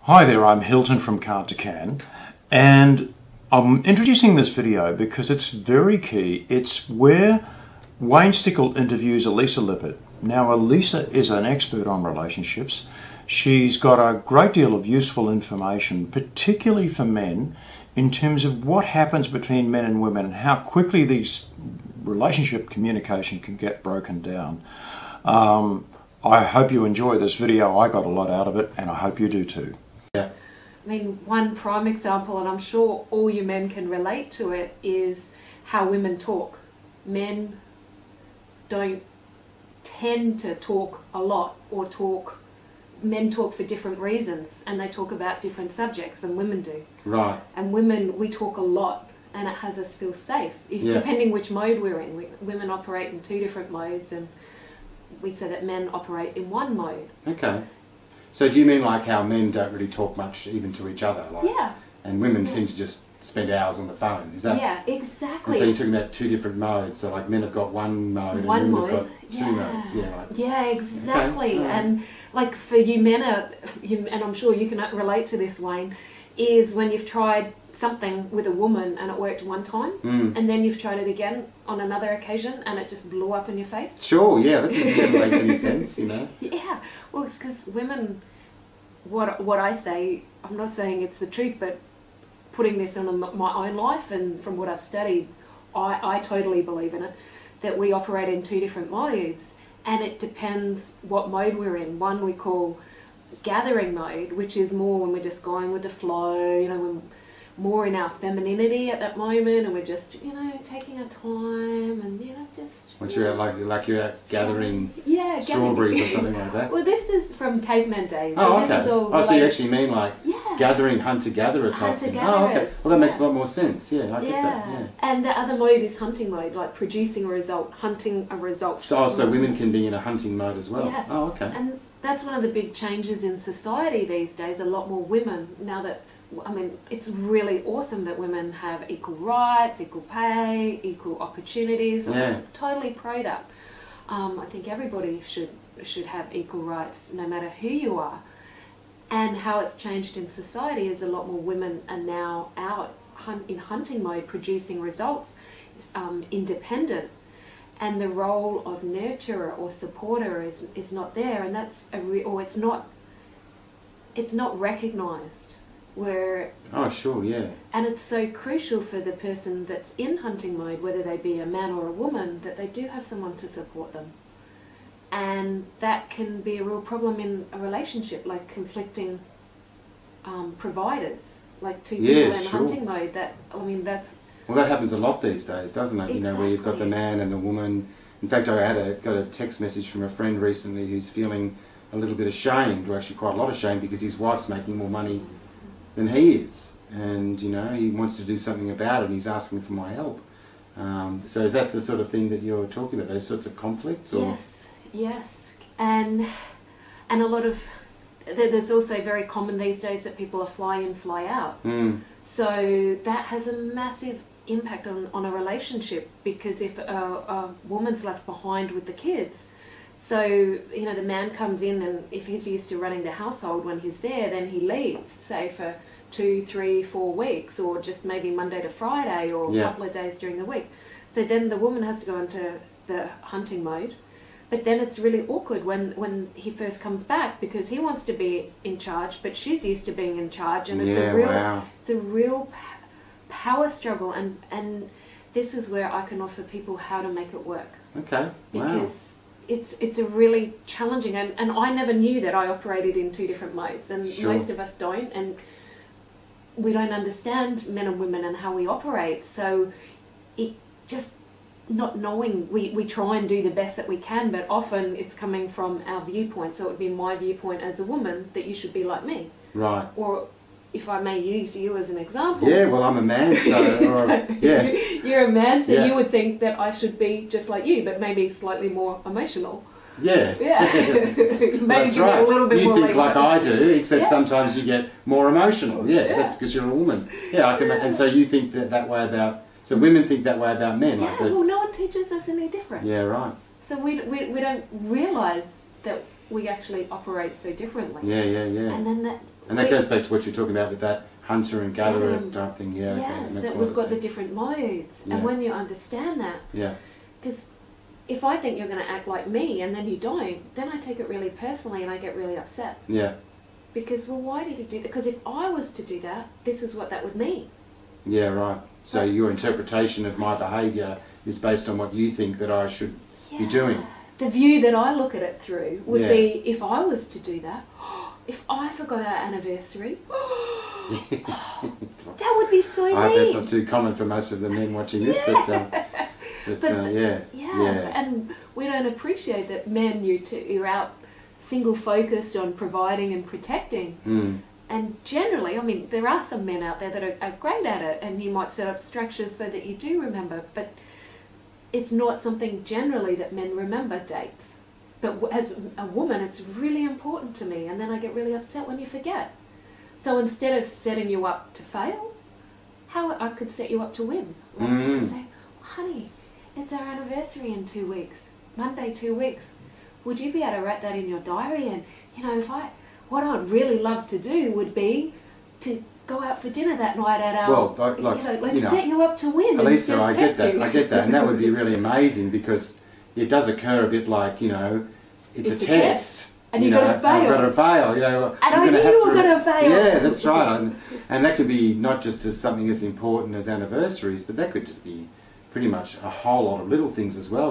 Hi there, I'm Hilton from Can't to Can, and I'm introducing this video because it's very key. It's where Wayne Stickle interviews Elissa Lippett. Now, Elissa is an expert on relationships. She's got a great deal of useful information, particularly for men, in terms of what happens between men and women and how quickly these relationship communication can get broken down. I hope you enjoy this video. I got a lot out of it, and I hope you do too. Yeah. I mean, one prime example, and I'm sure all you men can relate to it, is how women talk. Men don't tend to talk a lot, or men talk for different reasons, and they talk about different subjects than women do. Right. And women, we talk a lot, and it has us feel safe, depending which mode we're in. Women operate in two different modes, and we say that men operate in one mode. Okay. So do you mean like how men don't really talk much even to each other? Like, yeah. And women seem to just spend hours on the phone, is that? Yeah, exactly. And so you're talking about two different modes, so like men have got one mode and women have got two modes. Yeah, like, yeah, exactly. Okay. And like for you men, and I'm sure you can relate to this, Wayne, is when you've tried something with a woman and it worked one time, and then you've tried it again on another occasion and it just blew up in your face. Sure, yeah, that doesn't make any sense, you know. Yeah, well, it's because women, what I say, I'm not saying it's the truth, but putting this on my own life and from what I've studied, I totally believe in it, that we operate in two different modes, and it depends what mode we're in. One we call gathering mode, which is more when we're just going with the flow, you know, we're more in our femininity at that moment, and we're just, you know, taking our time and, you know, just... What you're out, like you're out gathering strawberries or something like that? Well, this is from caveman days. Oh, okay. This is all so you actually mean like gathering, hunter-gatherer type thing? Oh, okay. Well, that makes a lot more sense. Yeah, I get that. Yeah. And the other mode is hunting mode, like producing a result, hunting a result. So women can be in a hunting mode as well? Yes. Oh, okay. And that's one of the big changes in society these days. A lot more women, now that, I mean, it's really awesome that women have equal rights, equal pay, equal opportunities. Yeah. I'm totally pro that. I think everybody should have equal rights, no matter who you are. And how it's changed in society is a lot more women are now out in hunting mode, producing results, independent. And the role of nurturer or supporter is not there, and that's it's not recognised. Oh, sure, yeah. And it's so crucial for the person that's in hunting mode, whether they be a man or a woman, that they do have someone to support them. And that can be a real problem in a relationship, like conflicting providers, like two people in hunting mode. Well, that happens a lot these days, doesn't it? Exactly. You know, where you've got the man and the woman. In fact, I got a text message from a friend recently who's feeling a little bit ashamed, or actually quite a lot ashamed, because his wife's making more money than he is, and you know, he wants to do something about it, and he's asking for my help. So is that the sort of thing that you're talking about, those sorts of conflicts? Or? Yes, and a lot of, there's also very common these days that people are fly in, fly out. So that has a massive impact on a relationship, because if a woman's left behind with the kids, so, you know, the man comes in, and if he's used to running the household when he's there, then he leaves, say for 2, 3, 4 weeks, or just maybe Monday to Friday, or a couple of days during the week. So then the woman has to go into the hunting mode. But then it's really awkward when he first comes back, because he wants to be in charge, but she's used to being in charge, and it's a real power struggle, and this is where I can offer people how to make it work. Okay, because it's a really challenging, and I never knew that I operated in two different modes, and most of us don't, and we don't understand men and women and how we operate, so it just not knowing, we try and do the best that we can, but often it's coming from our viewpoint. So it would be my viewpoint as a woman that you should be like me. Right. Or if I may use you as an example. Yeah, well, I'm a man, so you're a man, so you would think that I should be just like you, but maybe slightly more emotional. Yeah. So maybe that's right. A little bit you more think like I do, except sometimes you get more emotional. Yeah, that's because you're a woman. Yeah, I can. And so you think that way about. So women think that way about men. Yeah, well, no one teaches us any different. Yeah, right. So we don't realise that we actually operate so differently. Yeah, yeah, yeah. And then that goes back to what you're talking about with that hunter and gatherer type thing. Yeah, yes, okay, that makes that a lot we've of got the sense. different modes. Yeah. And when you understand that, Yeah. because if I think you're going to act like me and then you don't, then I take it really personally and I get really upset. Yeah. Because, well, why did you do that? Because if I was to do that, this is what that would mean. Yeah, right. So your interpretation of my behaviour is based on what you think that I should be doing. The view that I look at it through would Yeah. be, if I was to do that, if I forgot our anniversary, that would be so mean. I hope that's not too common for most of the men watching this, yeah. And we don't appreciate that men, you're out single focused on providing and protecting. Mm. And generally, I mean, there are some men out there that are great at it, and you might set up structures so that you do remember, but it's not something generally that men remember dates. But as a woman, it's really important to me, and then I get really upset when you forget. So instead of setting you up to fail, how I could set you up to win. Like say, honey, it's our anniversary in 2 weeks, Monday 2 weeks. Would you be able to write that in your diary? And, you know, what I'd really love to do would be to go out for dinner that night at our, set you up to win. Elissa, I get that, and that would be really amazing, because it does occur a bit like, you know, it's a test. And you've got to fail. I've got to fail, you know. And I knew you were going to fail. Yeah, that's right. And that could be not just as something as important as anniversaries, but that could just be pretty much a whole lot of little things as well.